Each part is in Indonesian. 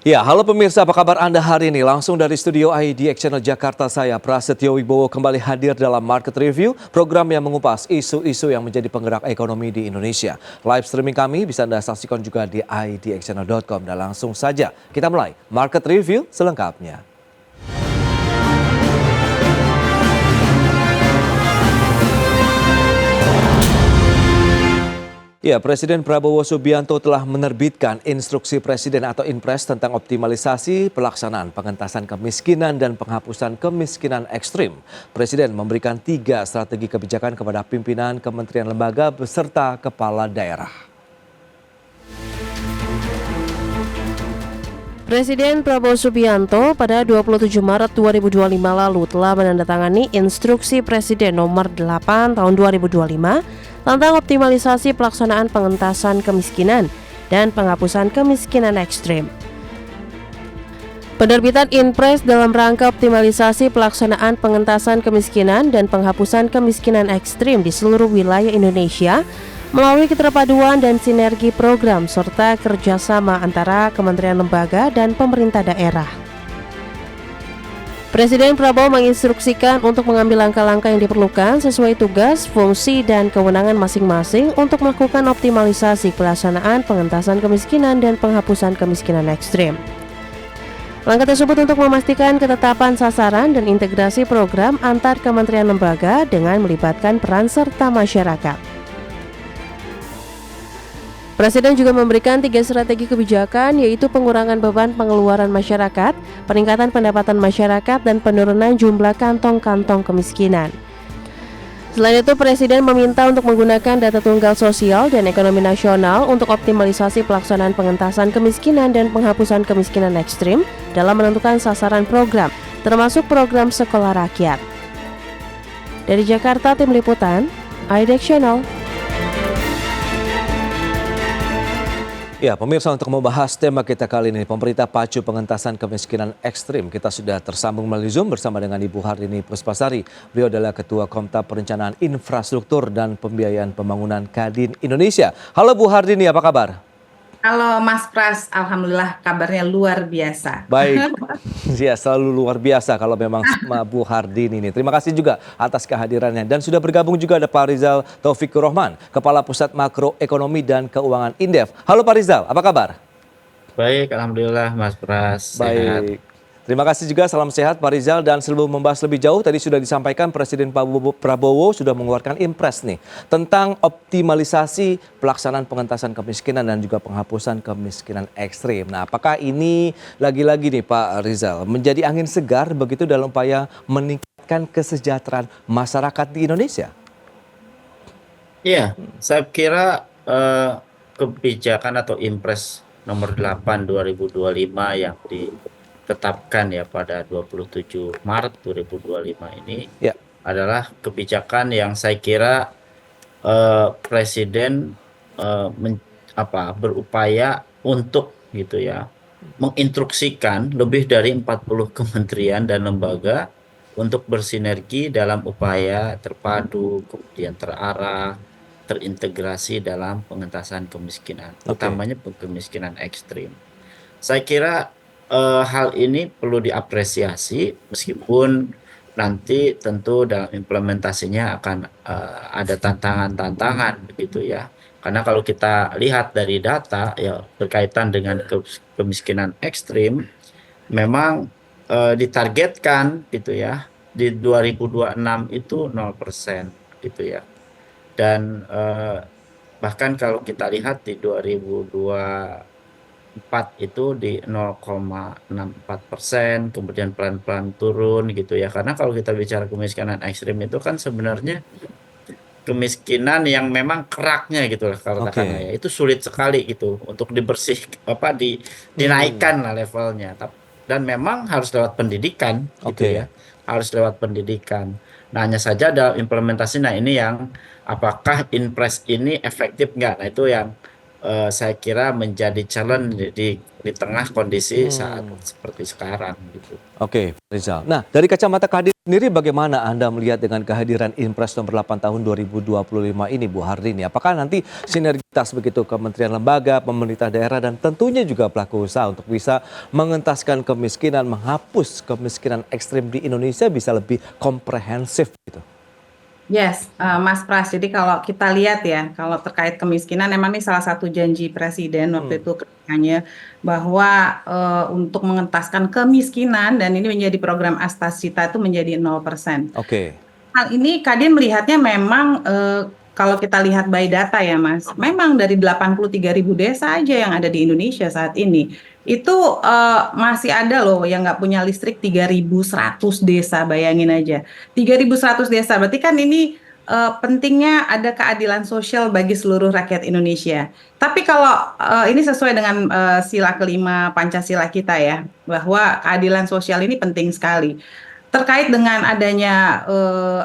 Ya, halo pemirsa, apa kabar Anda hari ini? Langsung dari studio IDX Channel Jakarta, saya Prasetyo Wibowo kembali hadir dalam Market Review, program yang mengupas isu-isu yang menjadi penggerak ekonomi di Indonesia. Live streaming kami bisa Anda saksikan juga di idxchannel.com. Dan langsung saja kita mulai Market Review selengkapnya. Ya, Presiden Prabowo Subianto telah menerbitkan instruksi Presiden atau Inpres tentang optimalisasi pelaksanaan pengentasan kemiskinan dan penghapusan kemiskinan ekstrim. Presiden memberikan 3 strategi kebijakan kepada pimpinan kementerian lembaga beserta kepala daerah. Presiden Prabowo Subianto pada 27 Maret 2025 lalu telah menandatangani Instruksi Presiden Nomor 8 Tahun 2025 tentang optimalisasi pelaksanaan pengentasan kemiskinan dan penghapusan kemiskinan ekstrim. Penerbitan Inpres dalam rangka optimalisasi pelaksanaan pengentasan kemiskinan dan penghapusan kemiskinan ekstrim di seluruh wilayah Indonesia melalui keterpaduan dan sinergi program serta kerjasama antara kementerian lembaga dan pemerintah daerah. Presiden Prabowo menginstruksikan untuk mengambil langkah-langkah yang diperlukan sesuai tugas, fungsi, dan kewenangan masing-masing untuk melakukan optimalisasi pelaksanaan pengentasan kemiskinan dan penghapusan kemiskinan ekstrim. Langkah tersebut untuk memastikan ketetapan sasaran dan integrasi program antar kementerian lembaga dengan melibatkan peran serta masyarakat. Presiden juga memberikan 3 strategi kebijakan, yaitu pengurangan beban pengeluaran masyarakat, peningkatan pendapatan masyarakat, dan penurunan jumlah kantong-kantong kemiskinan. Selain itu, Presiden meminta untuk menggunakan data tunggal sosial dan ekonomi nasional untuk optimalisasi pelaksanaan pengentasan kemiskinan dan penghapusan kemiskinan ekstrim dalam menentukan sasaran program, termasuk program sekolah rakyat. Dari Jakarta, Tim Liputan, IDX Channel. Ya, pemirsa, untuk membahas tema kita kali ini, pemerintah pacu pengentasan kemiskinan ekstrim. Kita sudah tersambung melalui Zoom bersama dengan Ibu Hardini Puspasari. Beliau adalah Ketua Komtab Perencanaan Infrastruktur dan Pembiayaan Pembangunan Kadin Indonesia. Halo Bu Hardini, apa kabar? Halo Mas Pras, alhamdulillah kabarnya luar biasa. Baik, ya selalu luar biasa kalau memang sama Bu Hardini ini. Terima kasih juga atas kehadirannya. Dan sudah bergabung juga ada Pak Rizal Taufikur Rahman, Kepala Pusat Makroekonomi dan Keuangan Indef. Halo Pak Rizal, apa kabar? Baik, alhamdulillah Mas Pras, sehat. Baik. Terima kasih juga, salam sehat Pak Rizal. Dan sebelum membahas lebih jauh, tadi sudah disampaikan Presiden Prabowo sudah mengeluarkan Inpres nih tentang optimalisasi pelaksanaan pengentasan kemiskinan dan juga penghapusan kemiskinan ekstrim. Nah, apakah ini lagi-lagi nih Pak Rizal menjadi angin segar begitu dalam upaya meningkatkan kesejahteraan masyarakat di Indonesia? Iya, saya kira kebijakan atau Inpres nomor 8 2025 yang ditetapkan ya pada 27 Maret 2025 ini Ya. adalah kebijakan yang saya kira Presiden berupaya untuk gitu ya menginstruksikan lebih dari 40 kementerian dan lembaga untuk bersinergi dalam upaya terpadu, kemudian terarah, terintegrasi dalam pengentasan kemiskinan, utamanya kemiskinan ekstrim. Saya kira hal ini perlu diapresiasi meskipun nanti tentu dalam implementasinya akan ada tantangan-tantangan begitu ya. Karena kalau kita lihat dari data ya berkaitan dengan kemiskinan ekstrim memang ditargetkan gitu ya di 2026 itu 0% gitu ya. Dan bahkan kalau kita lihat di 2024 itu di 0,64%, kemudian pelan-pelan turun gitu ya. Karena kalau kita bicara kemiskinan ekstrim itu kan sebenarnya kemiskinan yang memang keraknya gitu lah katakanlah ya. Itu sulit sekali gitu untuk dinaikkan lah levelnya. Dan memang harus lewat pendidikan gitu ya. Harus lewat pendidikan. Nah, hanya saja dalam implementasi, nah ini yang apakah Inpres ini efektif nggak? Nah itu yang saya kira menjadi challenge di tengah kondisi saat seperti sekarang gitu. Oke, Rizal. Nah, dari kacamata Kadin Sendiri bagaimana Anda melihat dengan kehadiran Impres nomor 8 tahun 2025 ini, Bu Hardini? Apakah nanti sinergitas begitu kementerian lembaga, pemerintah daerah, dan tentunya juga pelaku usaha untuk bisa mengentaskan kemiskinan, menghapus kemiskinan ekstrim di Indonesia bisa lebih komprehensif gitu? Yes, Mas Pras. Jadi kalau kita lihat ya, kalau terkait kemiskinan, memang ini salah satu janji Presiden waktu itu ketikanya bahwa untuk mengentaskan kemiskinan dan ini menjadi program Astasita itu menjadi 0%. Oke. Hal ini Kadin melihatnya memang kalau kita lihat by data ya Mas, memang dari 83.000 desa aja yang ada di Indonesia saat ini, itu masih ada loh yang nggak punya listrik 3.100 desa, bayangin aja. 3.100 desa, berarti kan ini pentingnya ada keadilan sosial bagi seluruh rakyat Indonesia. Tapi kalau ini sesuai dengan sila kelima Pancasila kita ya, bahwa keadilan sosial ini penting sekali terkait dengan adanya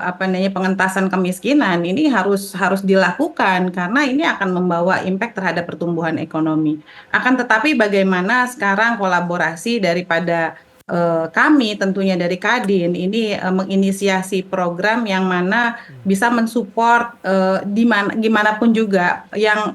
apa namanya pengentasan kemiskinan ini harus dilakukan karena ini akan membawa impact terhadap pertumbuhan ekonomi. Akan tetapi bagaimana sekarang kolaborasi daripada kami tentunya dari Kadin ini menginisiasi program yang mana bisa mensupport gimana pun juga yang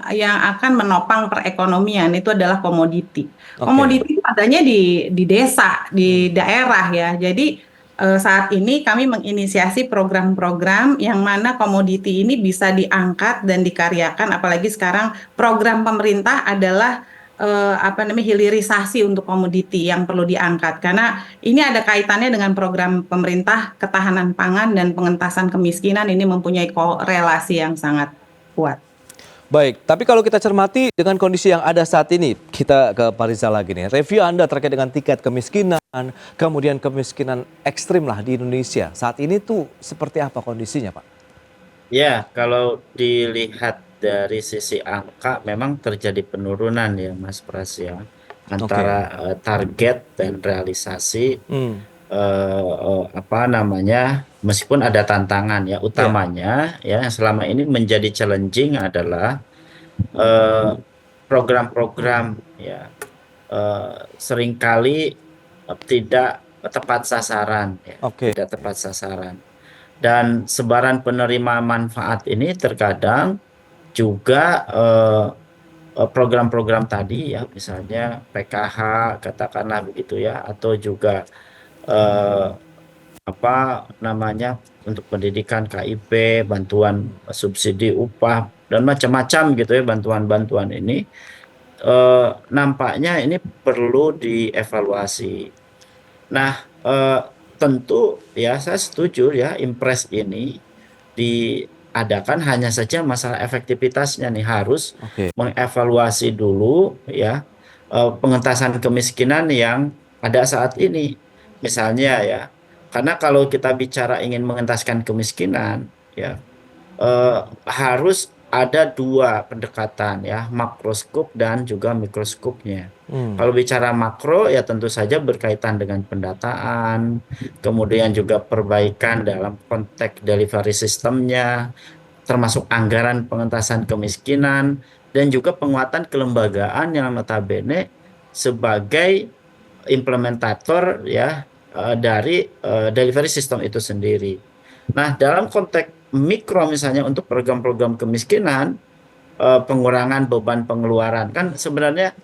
akan menopang perekonomian itu adalah komoditi. Oke. Komoditi itu adanya di desa, di daerah ya. Jadi saat ini kami menginisiasi program-program yang mana komoditi ini bisa diangkat dan dikaryakan, apalagi sekarang program pemerintah adalah apa namanya hilirisasi untuk komoditi yang perlu diangkat karena ini ada kaitannya dengan program pemerintah ketahanan pangan dan pengentasan kemiskinan ini mempunyai korelasi yang sangat kuat. Baik, tapi kalau kita cermati dengan kondisi yang ada saat ini, kita ke Pak Rizal lagi nih. Review Anda terkait dengan tingkat kemiskinan, kemudian kemiskinan ekstrim lah di Indonesia. Saat ini tuh seperti apa kondisinya, Pak? Ya, kalau dilihat dari sisi angka memang terjadi penurunan ya Mas Pras ya antara target dan realisasi Hmm, apa namanya meskipun ada tantangan ya utamanya ya yang selama ini menjadi challenging adalah eh, program-program ya seringkali tidak tepat sasaran ya Oke. tidak tepat sasaran dan sebaran penerima manfaat ini terkadang juga program-program tadi ya misalnya PKH katakanlah begitu ya atau juga eh, apa namanya untuk pendidikan KIP, bantuan subsidi upah dan macam-macam gitu ya bantuan-bantuan ini nampaknya ini perlu dievaluasi. Nah, tentu ya saya setuju ya Impres ini diadakan hanya saja masalah efektivitasnya nih harus Oke. mengevaluasi dulu ya pengentasan kemiskinan yang ada saat ini. Misalnya ya, karena kalau kita bicara ingin mengentaskan kemiskinan ya harus ada dua pendekatan ya, makroskop dan juga mikroskopnya. Hmm, Kalau bicara makro ya tentu saja berkaitan dengan pendataan, kemudian juga perbaikan dalam konteks delivery sistemnya, termasuk anggaran pengentasan kemiskinan, dan juga penguatan kelembagaan yang notabene sebagai implementator ya dari delivery system itu sendiri. Nah, dalam konteks mikro misalnya untuk program-program kemiskinan, pengurangan beban pengeluaran kan sebenarnya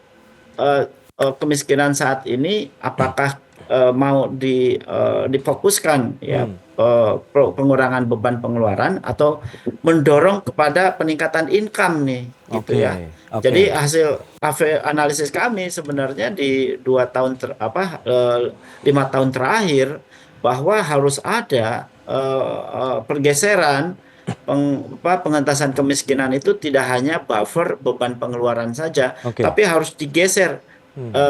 kemiskinan saat ini apakah mau difokuskan ya pengurangan beban pengeluaran atau mendorong kepada peningkatan income nih gitu oke. ya. Oke. Jadi hasil analisis kami sebenarnya di 5 tahun terakhir bahwa harus ada pergeseran pengentasan kemiskinan itu tidak hanya buffer beban pengeluaran saja, Oke. tapi harus digeser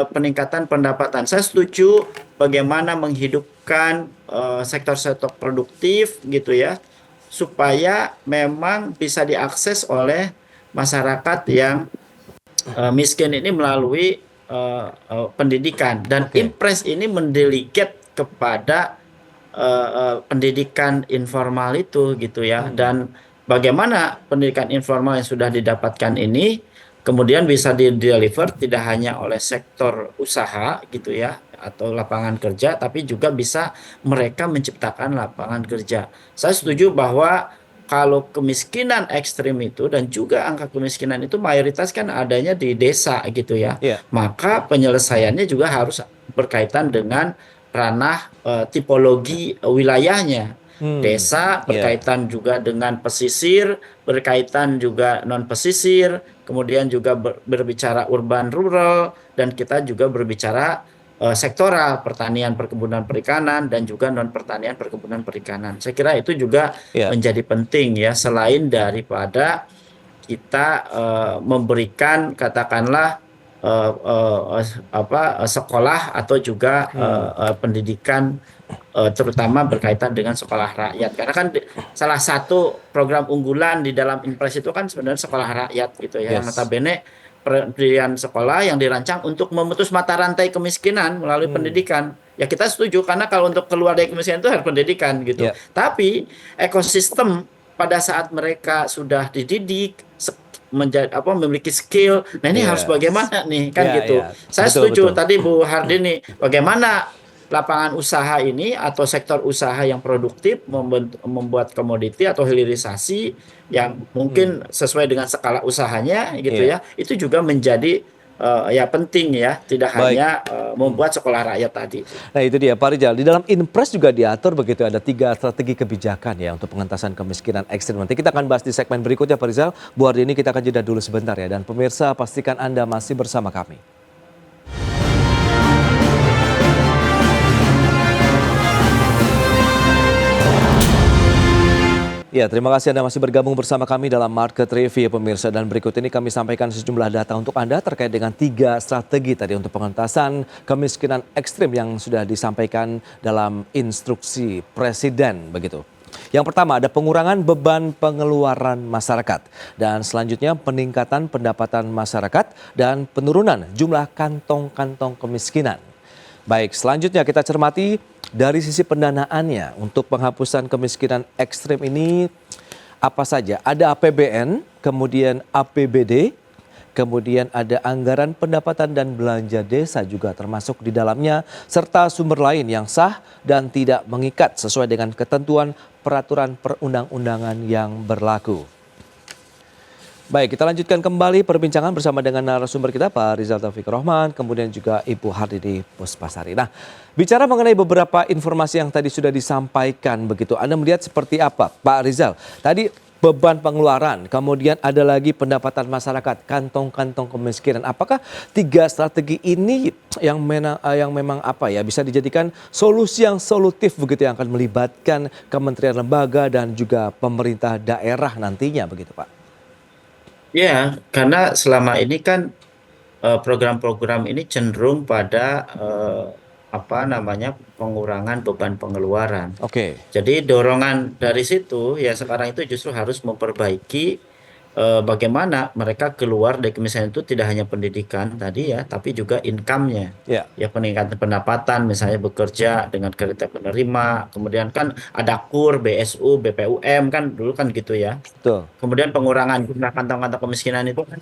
peningkatan pendapatan. Saya setuju bagaimana menghidupkan sektor-sektor produktif gitu ya, supaya memang bisa diakses oleh masyarakat yang miskin ini melalui pendidikan dan Oke. Impres ini mendelegate kepada pendidikan informal itu gitu ya dan bagaimana pendidikan informal yang sudah didapatkan ini kemudian bisa di-deliver tidak hanya oleh sektor usaha gitu ya atau lapangan kerja, tapi juga bisa mereka menciptakan lapangan kerja. Saya setuju bahwa kalau kemiskinan ekstrim itu dan juga angka kemiskinan itu mayoritas kan adanya di desa gitu ya, Iya. maka penyelesaiannya juga harus berkaitan dengan ranah tipologi wilayahnya. Desa Iya. berkaitan juga dengan pesisir, berkaitan juga non pesisir, kemudian juga berbicara urban rural, dan kita juga berbicara sektoral, pertanian, perkebunan, perikanan, dan juga non pertanian, perkebunan, perikanan. Saya kira itu juga Iya. menjadi penting ya, selain daripada kita memberikan katakanlah sekolah atau juga pendidikan terutama berkaitan dengan sekolah rakyat, karena kan salah satu program unggulan di dalam Impres itu kan sebenarnya sekolah rakyat gitu ya, yang Yes. notabene pendirian sekolah yang dirancang untuk memutus mata rantai kemiskinan melalui pendidikan. Ya kita setuju, karena kalau untuk keluar dari kemiskinan itu harus pendidikan gitu. Iya. Tapi ekosistem pada saat mereka sudah dididik menjadi memiliki skill, nah ini harus Yes. bagaimana nih kan Iya, gitu. iya. Saya Betul, setuju betul. tadi Bu Hardini, bagaimana lapangan usaha ini atau sektor usaha yang produktif membuat komoditi atau hilirisasi yang mungkin sesuai dengan skala usahanya gitu Iya. ya, itu juga menjadi ya penting ya, tidak Baik. hanya membuat sekolah rakyat tadi. Nah itu dia Pak Rizal, di dalam Inpres juga diatur begitu, ada 3 strategi kebijakan ya untuk pengentasan kemiskinan ekstrim. Nanti kita akan bahas di segmen berikutnya Pak Rizal. Bu Ardini, kita akan jeda dulu sebentar ya, dan pemirsa pastikan Anda masih bersama kami. Ya, terima kasih Anda masih bergabung bersama kami dalam Market Review pemirsa, dan berikut ini kami sampaikan sejumlah data untuk Anda terkait dengan 3 strategi tadi untuk pengentasan kemiskinan ekstrim yang sudah disampaikan dalam instruksi Presiden begitu. Yang pertama ada pengurangan beban pengeluaran masyarakat, dan selanjutnya peningkatan pendapatan masyarakat dan penurunan jumlah kantong-kantong kemiskinan. Baik, selanjutnya kita cermati dari sisi pendanaannya untuk penghapusan kemiskinan ekstrim ini apa saja? Ada APBN, kemudian APBD, kemudian ada anggaran pendapatan dan belanja desa juga termasuk di dalamnya, serta sumber lain yang sah dan tidak mengikat sesuai dengan ketentuan peraturan perundang-undangan yang berlaku. Baik, kita lanjutkan kembali perbincangan bersama dengan narasumber kita Pak Rizal Taufik Rohman, kemudian juga Ibu Hardini Puspasari. Nah, bicara mengenai beberapa informasi yang tadi sudah disampaikan begitu, Anda melihat seperti apa Pak Rizal? Tadi beban pengeluaran, kemudian ada lagi pendapatan masyarakat, kantong-kantong kemiskinan. Apakah 3 strategi ini yang memang apa ya, bisa dijadikan solusi yang solutif begitu yang akan melibatkan kementerian lembaga dan juga pemerintah daerah nantinya begitu Pak? Ya, karena selama ini kan program-program ini cenderung pada pengurangan beban pengeluaran. Oke. Jadi dorongan dari situ ya sekarang itu justru harus memperbaiki bagaimana mereka keluar dari kemiskinan itu tidak hanya pendidikan tadi ya, tapi juga income-nya. Ya, Ya peningkatan pendapatan, misalnya bekerja dengan kriteria penerima, kemudian kan ada KUR, BSU, BPUM kan dulu kan gitu ya. betul. Kemudian pengurangan jumlah kantong-kantong kemiskinan itu kan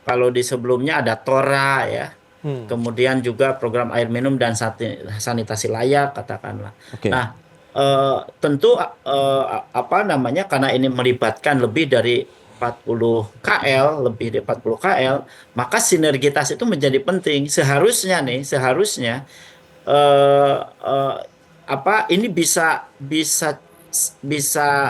kalau di sebelumnya ada TORA ya. Kemudian juga program air minum dan sanitasi layak katakanlah. Oke. Nah, tentu karena ini melibatkan lebih dari 40 KL, lebih dari 40 KL, maka sinergitas itu menjadi penting. Seharusnya eh, eh, ini bisa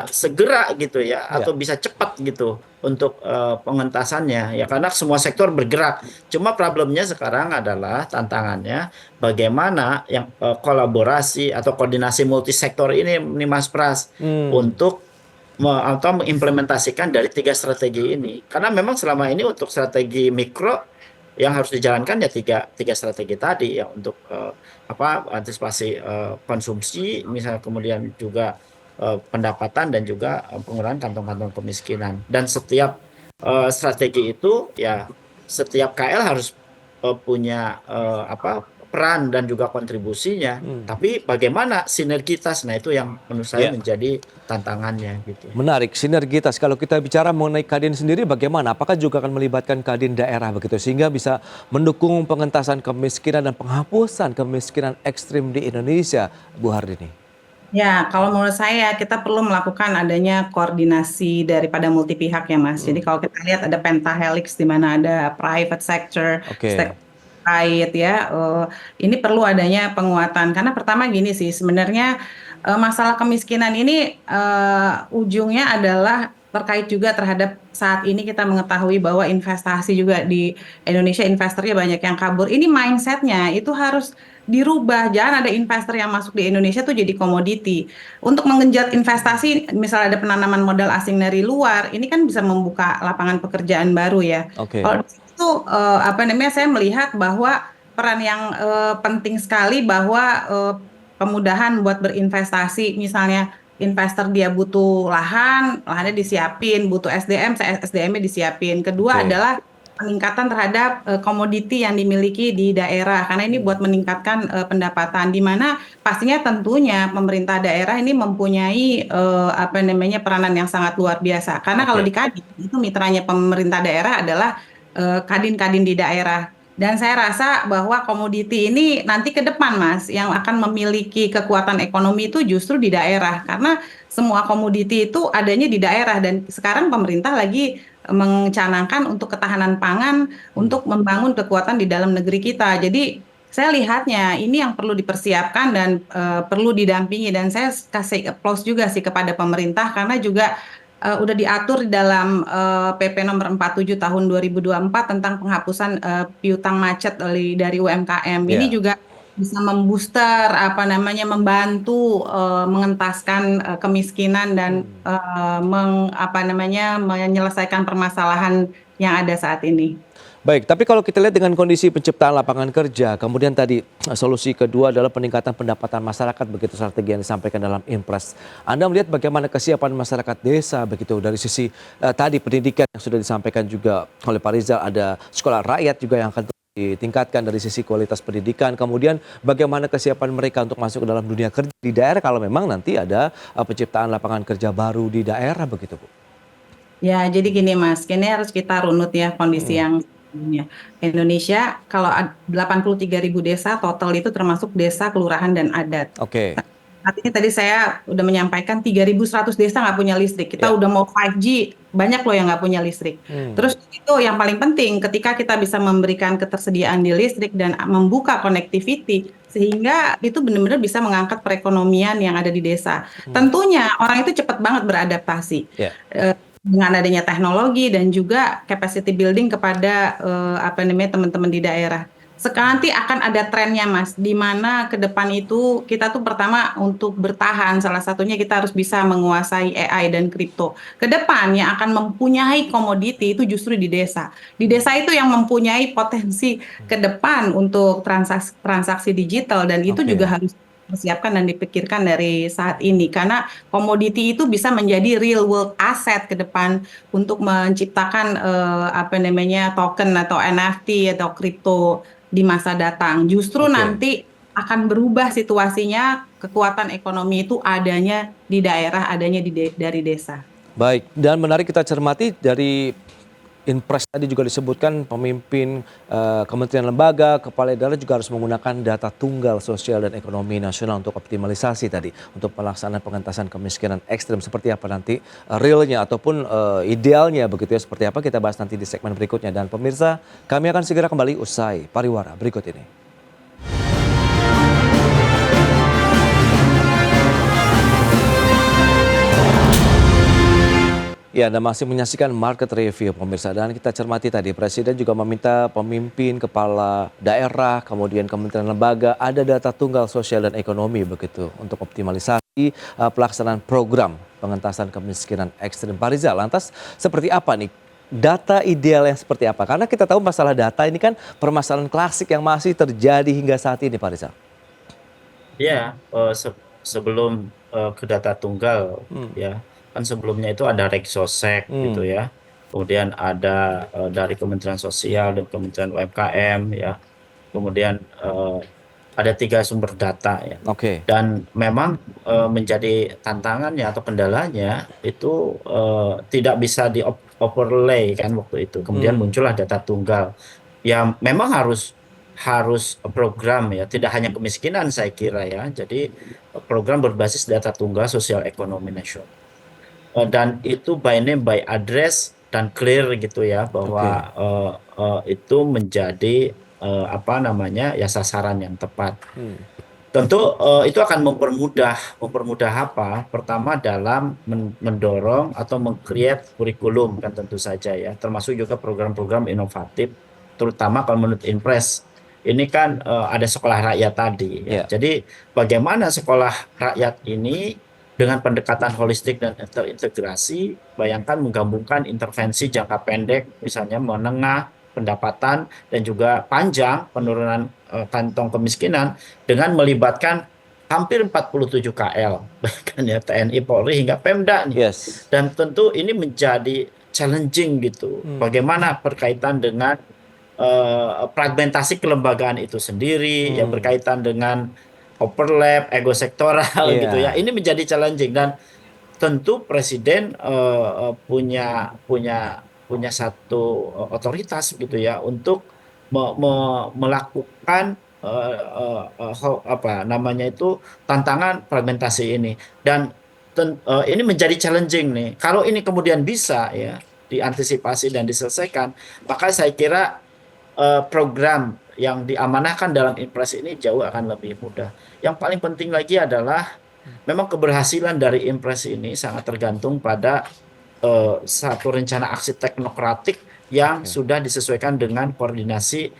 segera gitu ya, atau bisa cepat gitu untuk pengentasannya ya, karena semua sektor bergerak. Cuma problemnya sekarang adalah tantangannya bagaimana yang kolaborasi atau koordinasi multisektor ini Mas Pras untuk mengimplementasikan dari 3 strategi ini. Karena memang selama ini untuk strategi mikro yang harus dijalankan ya tiga strategi tadi ya, untuk antisipasi konsumsi misalnya, kemudian juga pendapatan dan juga pengurangan kantong-kantong kemiskinan. Dan setiap strategi itu ya setiap KL harus punya peran dan juga kontribusinya, tapi bagaimana sinergitas? Nah, itu yang menurut saya Ya. menjadi tantangannya gitu. Menarik, sinergitas. Kalau kita bicara mengenai Kadin sendiri bagaimana? Apakah juga akan melibatkan Kadin daerah begitu sehingga bisa mendukung pengentasan kemiskinan dan penghapusan kemiskinan ekstrim di Indonesia, Bu Hardini? Ya, kalau menurut saya kita perlu melakukan adanya koordinasi daripada multi pihak ya Mas. Jadi kalau kita lihat ada pentahelix di mana ada private sector, Oke, terkait ya, ini perlu adanya penguatan. Karena pertama gini sih, sebenarnya masalah kemiskinan ini ujungnya adalah terkait juga terhadap saat ini kita mengetahui bahwa investasi juga di Indonesia investornya banyak yang kabur. Ini mindsetnya itu harus dirubah. Jangan ada investor yang masuk di Indonesia tuh jadi komoditi. Untuk menggenjot investasi, misalnya ada penanaman modal asing dari luar, ini kan bisa membuka lapangan pekerjaan baru ya. oke. Kalau itu apa namanya, saya melihat bahwa peran yang penting sekali bahwa kemudahan buat berinvestasi, misalnya investor dia butuh lahan, lahannya disiapin, butuh SDM, SDM-nya disiapin. Kedua Oke. adalah peningkatan terhadap komoditi yang dimiliki di daerah, karena ini buat meningkatkan pendapatan, di mana pastinya tentunya pemerintah daerah ini mempunyai apa namanya peranan yang sangat luar biasa. Karena kalau Oke. di Kadin itu mitranya pemerintah daerah adalah kadin-kadin di daerah. Dan saya rasa bahwa komoditi ini nanti ke depan, Mas, yang akan memiliki kekuatan ekonomi itu justru di daerah. Karena semua komoditi itu adanya di daerah dan sekarang pemerintah lagi mencanangkan untuk ketahanan pangan, untuk membangun kekuatan di dalam negeri kita. Jadi saya lihatnya ini yang perlu dipersiapkan dan perlu didampingi, dan saya kasih applause juga sih kepada pemerintah karena juga udah diatur di dalam PP nomor 47 tahun 2024 tentang penghapusan piutang macet dari UMKM. Ini Ya. juga bisa membooster apa namanya, membantu mengentaskan kemiskinan dan apa namanya, menyelesaikan permasalahan yang ada saat ini. Baik, tapi kalau kita lihat dengan kondisi penciptaan lapangan kerja, kemudian tadi solusi kedua adalah peningkatan pendapatan masyarakat, begitu strategi yang disampaikan dalam Impres. Anda melihat bagaimana kesiapan masyarakat desa begitu dari sisi tadi pendidikan yang sudah disampaikan juga oleh Pak Rizal, ada sekolah rakyat juga yang akan ditingkatkan dari sisi kualitas pendidikan, kemudian bagaimana kesiapan mereka untuk masuk ke dalam dunia kerja di daerah kalau memang nanti ada penciptaan lapangan kerja baru di daerah begitu, Bu. Ya, jadi gini Mas, ini harus kita runut ya kondisi yang sebelumnya. Indonesia kalau 83.000 desa total itu termasuk desa, kelurahan, dan adat. Oke. Saat ini tadi saya udah menyampaikan 3.100 desa nggak punya listrik. Kita Ya. udah mau 5G, banyak loh yang nggak punya listrik. Terus itu yang paling penting ketika kita bisa memberikan ketersediaan di listrik dan membuka connectivity, sehingga itu benar-benar bisa mengangkat perekonomian yang ada di desa. Tentunya orang itu cepat banget beradaptasi. Ya. Dengan adanya teknologi dan juga capacity building kepada apa namanya teman-teman di daerah. Sekarang nanti akan ada trennya Mas, di mana ke depan itu kita tuh pertama untuk bertahan, salah satunya kita harus bisa menguasai AI dan kripto. Ke depan yang akan mempunyai komoditi itu justru di desa. Di desa itu yang mempunyai potensi ke depan untuk transaksi digital, dan itu Oke. juga harus dipersiapkan dan dipikirkan dari saat ini, karena komoditi itu bisa menjadi real world asset ke depan untuk menciptakan apa namanya token atau NFT atau kripto di masa datang. Justru Oke. nanti akan berubah situasinya, kekuatan ekonomi itu adanya di daerah, adanya dari desa. Baik, dan menarik kita cermati dari Impres tadi juga disebutkan pemimpin kementerian lembaga, kepala daerah juga harus menggunakan data tunggal sosial dan ekonomi nasional untuk optimalisasi tadi, untuk pelaksanaan pengentasan kemiskinan ekstrim. Seperti apa nanti realnya ataupun idealnya begitu ya, seperti apa kita bahas nanti di segmen berikutnya. Dan pemirsa, kami akan segera kembali usai pariwara berikut ini. Ya, Anda masih menyaksikan Market Review pemirsa, dan kita cermati tadi Presiden juga meminta pemimpin kepala daerah, kemudian kementerian lembaga ada data tunggal sosial dan ekonomi begitu untuk optimalisasi pelaksanaan program pengentasan kemiskinan ekstrim. Pak Rizal, lantas seperti apa nih data ideal yang seperti apa? Karena kita tahu masalah data ini kan permasalahan klasik yang masih terjadi hingga saat ini, Pak Rizal. Ya, sebelum ke data tunggal ya, kan sebelumnya itu ada Reksosek gitu ya. Kemudian ada dari Kementerian Sosial dan Kementerian UMKM ya. Kemudian ada 3 sumber data ya. Oke. Dan memang menjadi tantangannya atau kendalanya itu tidak bisa di-overlay kan waktu itu. Kemudian muncullah data tunggal yang memang harus program ya, tidak hanya kemiskinan saya kira ya. Jadi program berbasis data tunggal sosial ekonomi nasional. Dan itu by name by address dan clear gitu ya, bahwa itu menjadi apa namanya ya, sasaran yang tepat. Tentu itu akan mempermudah apa? Pertama dalam mendorong atau meng-create kurikulum kan tentu saja ya, termasuk juga program-program inovatif, terutama kalau menurut Impres ini kan ada sekolah rakyat tadi ya. Yeah. Jadi bagaimana sekolah rakyat ini dengan pendekatan holistik dan terintegrasi, bayangkan menggabungkan intervensi jangka pendek, misalnya menengah, pendapatan, dan juga panjang penurunan kantong kemiskinan dengan melibatkan hampir 47 KL, bahkan ya TNI, Polri, hingga Pemda nih. Yes. Dan tentu ini menjadi challenging gitu. Bagaimana berkaitan dengan fragmentasi kelembagaan itu sendiri, yang berkaitan dengan overlap, ego sektoral Iya. gitu ya. Ini menjadi challenging dan tentu presiden punya satu otoritas gitu ya untuk melakukan apa namanya itu, tantangan fragmentasi ini. Dan ini menjadi challenging nih. Kalau ini kemudian bisa ya diantisipasi dan diselesaikan, maka saya kira program yang diamanahkan dalam Impres ini jauh akan lebih mudah. Yang paling penting lagi adalah memang keberhasilan dari Impres ini sangat tergantung pada satu rencana aksi teknokratik yang sudah disesuaikan dengan koordinasi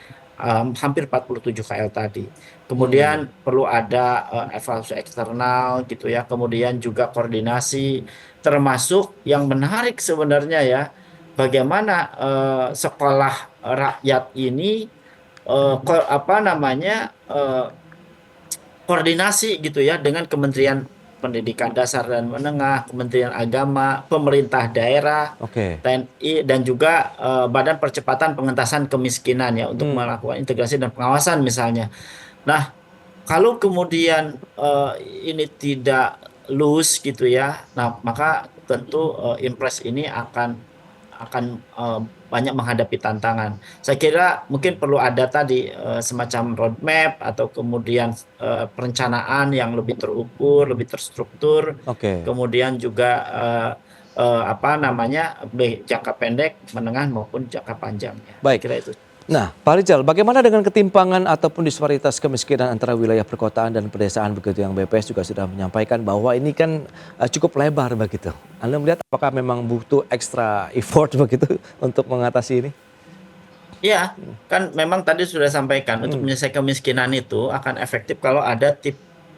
hampir 47 KL tadi. Kemudian perlu ada evaluasi eksternal gitu ya. Kemudian juga koordinasi, termasuk yang menarik sebenarnya ya, bagaimana sekolah rakyat ini koordinasi gitu ya dengan Kementerian Pendidikan Dasar dan Menengah, Kementerian Agama, pemerintah daerah, TNI, dan juga Badan Percepatan Pengentasan Kemiskinan ya, untuk melakukan integrasi dan pengawasan misalnya. Nah, kalau kemudian ini tidak loose gitu ya, nah maka tentu Impres ini akan banyak menghadapi tantangan. Saya kira mungkin perlu ada tadi semacam roadmap atau kemudian perencanaan yang lebih terukur, lebih terstruktur. Kemudian juga apa namanya, jangka pendek, menengah maupun jangka panjang. Baik. Saya kira itu. Nah, Pak Rizal, bagaimana dengan ketimpangan ataupun disparitas kemiskinan antara wilayah perkotaan dan pedesaan begitu, yang BPS juga sudah menyampaikan bahwa ini kan cukup lebar begitu. Anda melihat apakah memang butuh extra effort begitu untuk mengatasi ini? Iya, kan memang tadi sudah sampaikan untuk menyelesaikan kemiskinan itu akan efektif kalau ada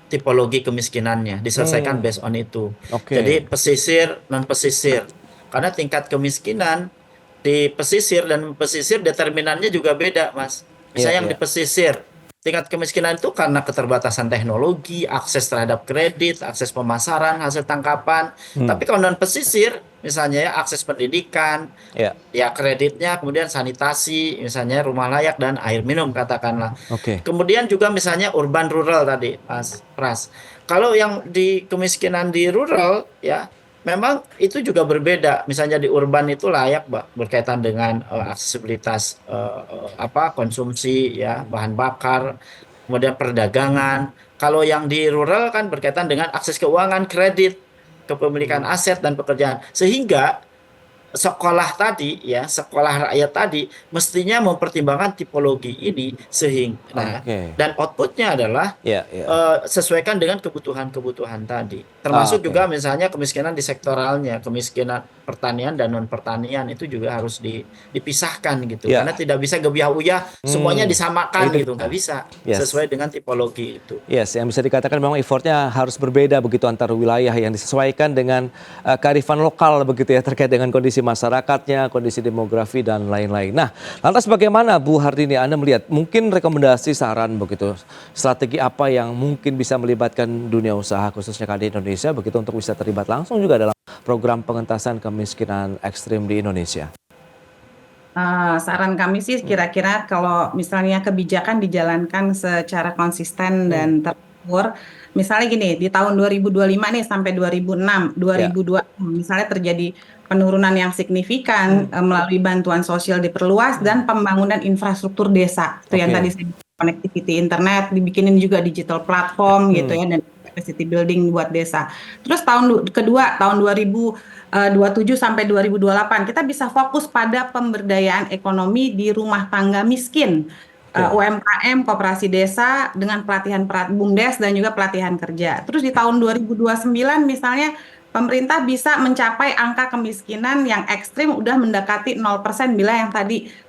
tipologi kemiskinannya diselesaikan based on itu. Jadi pesisir, non pesisir. Karena tingkat kemiskinan di pesisir dan pesisir determinannya juga beda, Mas. Misalnya yang di pesisir, tingkat kemiskinan itu karena keterbatasan teknologi, akses terhadap kredit, akses pemasaran, hasil tangkapan. Tapi kalau non pesisir, misalnya ya akses pendidikan, ya kreditnya, kemudian sanitasi, misalnya rumah layak dan air minum katakanlah. Kemudian juga misalnya urban rural tadi, Mas Pras. Kalau yang di kemiskinan di rural ya, memang itu juga berbeda. Misalnya di urban itu layak berkaitan dengan aksesibilitas konsumsi ya, bahan bakar, kemudian perdagangan. Kalau yang di rural kan berkaitan dengan akses keuangan, kredit, kepemilikan aset dan pekerjaan. Sehingga sekolah tadi ya, sekolah rakyat tadi mestinya mempertimbangkan tipologi ini sehingga dan outputnya adalah sesuaikan dengan kebutuhan tadi, termasuk juga misalnya kemiskinan di sektoralnya, kemiskinan pertanian dan non pertanian itu juga harus dipisahkan gitu, karena tidak bisa gebiah-uyah semuanya disamakan gitu, nggak bisa sesuai dengan tipologi itu. Yang bisa dikatakan memang effortnya harus berbeda begitu antar wilayah, yang disesuaikan dengan kearifan lokal begitu ya, terkait dengan kondisi masyarakatnya, kondisi demografi dan lain-lain. Nah, lantas bagaimana Bu Hardini, Anda melihat mungkin rekomendasi saran begitu, strategi apa yang mungkin bisa melibatkan dunia usaha khususnya KD Indonesia begitu untuk bisa terlibat langsung juga dalam program pengentasan kemiskinan ekstrim di Indonesia? Saran kami sih kira-kira kalau misalnya kebijakan dijalankan secara konsisten dan terukur, misalnya gini, di tahun 2025 nih sampai 2006, Ya. 2026 misalnya terjadi penurunan yang signifikan melalui bantuan sosial diperluas dan pembangunan infrastruktur desa. Itu yang Oke. tadi saya bilang, connectivity internet, dibikinin juga digital platform gitu ya dan capacity building buat desa. Terus kedua tahun 2027 sampai 2028 kita bisa fokus pada pemberdayaan ekonomi di rumah tangga miskin, Oke. UMKM, koperasi desa dengan pelatihan BUMDes dan juga pelatihan kerja. Terus di tahun 2029 misalnya pemerintah bisa mencapai angka kemiskinan yang ekstrim udah mendekati 0% bila yang tadi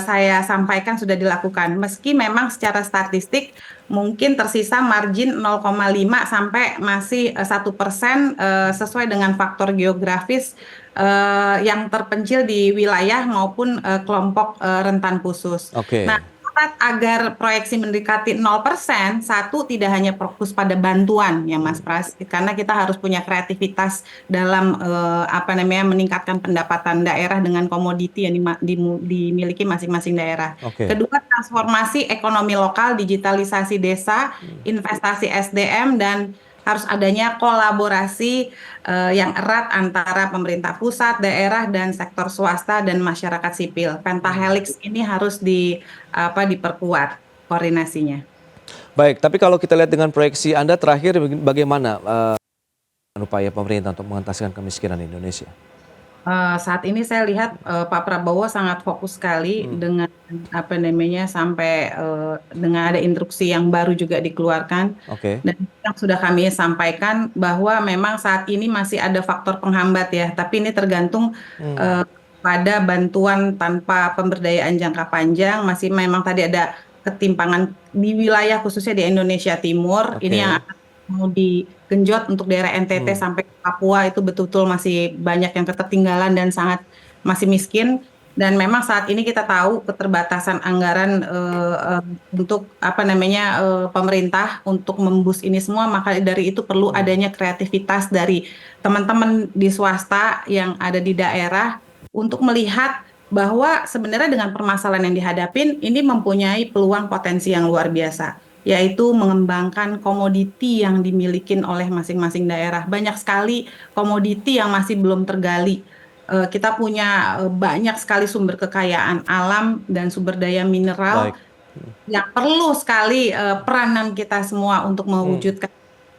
saya sampaikan sudah dilakukan. Meski memang secara statistik mungkin tersisa margin 0,5 sampai masih 1% sesuai dengan faktor geografis yang terpencil di wilayah maupun kelompok rentan khusus. Oke. Nah, agar proyeksi mendekati 0%, satu tidak hanya fokus pada bantuan ya Mas Pras, karena kita harus punya kreativitas dalam meningkatkan pendapatan daerah dengan komoditi yang dimiliki masing-masing daerah. Oke. Kedua, transformasi ekonomi lokal, digitalisasi desa, investasi SDM dan harus adanya kolaborasi yang erat antara pemerintah pusat, daerah, dan sektor swasta dan masyarakat sipil. Pentahelix ini harus diperkuat koordinasinya. Baik, tapi kalau kita lihat dengan proyeksi Anda terakhir bagaimana upaya pemerintah untuk mengentaskan kemiskinan di Indonesia? Saat ini saya lihat Pak Prabowo sangat fokus sekali dengan sampai dengan ada instruksi yang baru juga dikeluarkan. Oke. Dan yang sudah kami sampaikan bahwa memang saat ini masih ada faktor penghambat ya, tapi ini tergantung pada bantuan tanpa pemberdayaan jangka panjang. Masih memang tadi ada ketimpangan di wilayah khususnya di Indonesia Timur. Oke. Ini yang akan mau digenjot untuk daerah NTT sampai Papua itu betul-betul masih banyak yang ketertinggalan dan sangat masih miskin. Dan memang saat ini kita tahu keterbatasan anggaran untuk pemerintah untuk membus ini semua, maka dari itu perlu adanya kreativitas dari teman-teman di swasta yang ada di daerah untuk melihat bahwa sebenarnya dengan permasalahan yang dihadapin ini mempunyai peluang potensi yang luar biasa, yaitu mengembangkan komoditi yang dimiliki oleh masing-masing daerah. Banyak sekali komoditi yang masih belum tergali. Kita punya banyak sekali sumber kekayaan alam dan sumber daya mineral. Baik. Yang perlu sekali peranan kita semua untuk mewujudkan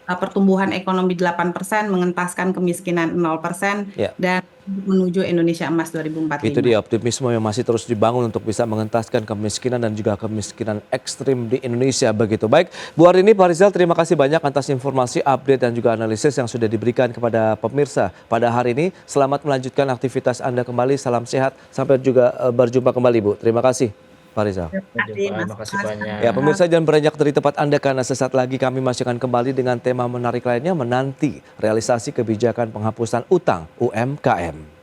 pertumbuhan ekonomi 8%, mengentaskan kemiskinan 0%, Ya. dan menuju Indonesia Emas 2045. Itu dia optimisme yang masih terus dibangun untuk bisa mengentaskan kemiskinan dan juga kemiskinan ekstrim di Indonesia begitu. Baik, Bu Arini, Pak Rizal, terima kasih banyak atas informasi, update dan juga analisis yang sudah diberikan kepada pemirsa pada hari ini. Selamat melanjutkan aktivitas Anda kembali, salam sehat, sampai juga berjumpa kembali Bu. Terima kasih Pak Rizal. Terima Terima kasih banyak. Ya, pemirsa jangan beranjak dari tempat Anda karena sesaat lagi kami masih akan kembali dengan tema menarik lainnya menanti realisasi kebijakan penghapusan utang UMKM.